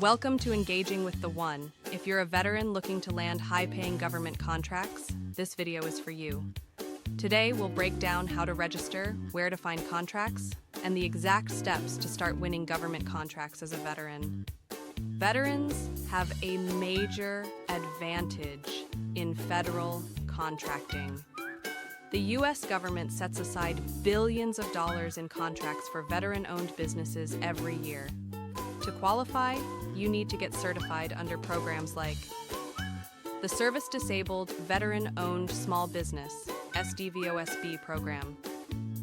Welcome to Engaging with the One. If you're a veteran looking to land high-paying government contracts, this video is for you. Today, we'll break down how to register, where to find contracts, and the exact steps to start winning government contracts as a veteran. Veterans have a major advantage in federal contracting. The U.S. government sets aside billions of dollars in contracts for veteran-owned businesses every year. To qualify, you need to get certified under programs like the Service Disabled Veteran-Owned Small Business (SDVOSB) program,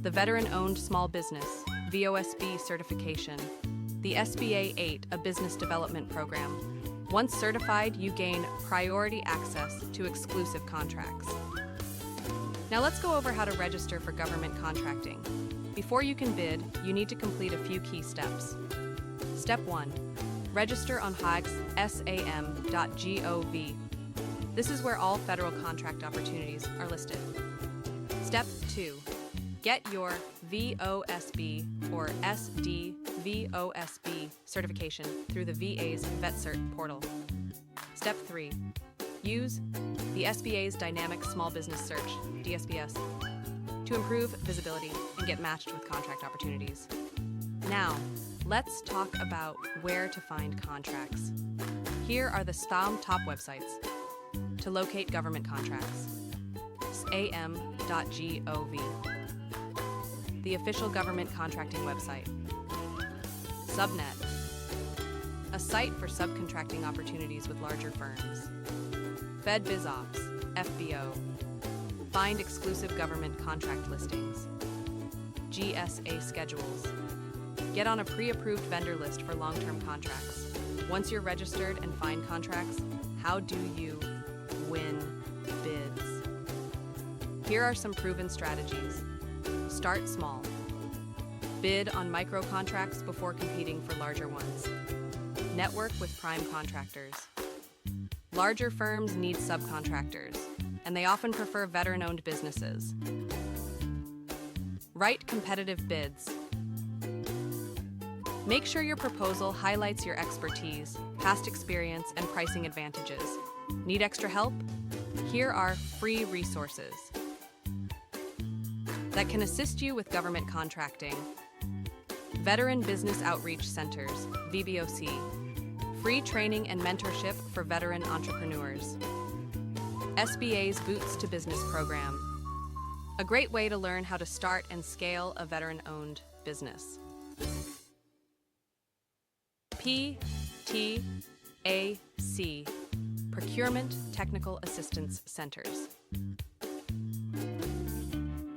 the Veteran-Owned Small Business (VOSB) certification, the SBA 8, a business development program. Once certified, you gain priority access to exclusive contracts. Now let's go over how to register for government contracting. Before you can bid, you need to complete a few key steps. Step 1. Register on HAG's SAM.gov. This is where all federal contract opportunities are listed. Step 2. Get your VOSB or SDVOSB certification through the VA's VetCert portal. Step 3. Use the SBA's Dynamic Small Business Search, DSBS, to improve visibility and get matched with contract opportunities. Now, let's talk about where to find contracts. Here are the SAM top websites to locate government contracts. SAM.gov, the official government contracting website. Subnet, a site for subcontracting opportunities with larger firms. FedBizOps, FBO, find exclusive government contract listings. GSA schedules, get on a pre-approved vendor list for long-term contracts. Once you're registered and find contracts, how do you win bids? Here are some proven strategies. Start small. Bid on micro contracts before competing for larger ones. Network with prime contractors. Larger firms need subcontractors, and they often prefer veteran-owned businesses. Write competitive bids. Make sure your proposal highlights your expertise, past experience, and pricing advantages. Need extra help? Here are free resources that can assist you with government contracting. Veteran Business Outreach Centers, VBOC. Free training and mentorship for veteran entrepreneurs. SBA's Boots to Business program. A great way to learn how to start and scale a veteran-owned business. PTAC, Procurement Technical Assistance Centers.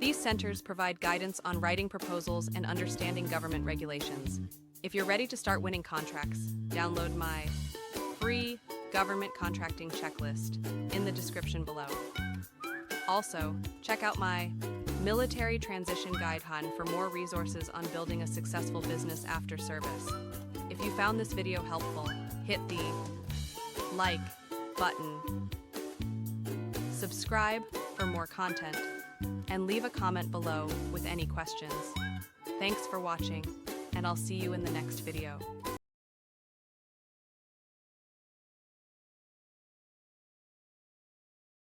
These centers provide guidance on writing proposals and understanding government regulations. If you're ready to start winning contracts, download my free government contracting checklist in the description below. Also, check out my Military Transition Guide for more resources on building a successful business after service. If you found this video helpful, hit the like button, subscribe for more content, and leave a comment below with any questions. Thanks for watching, and I'll see you in the next video.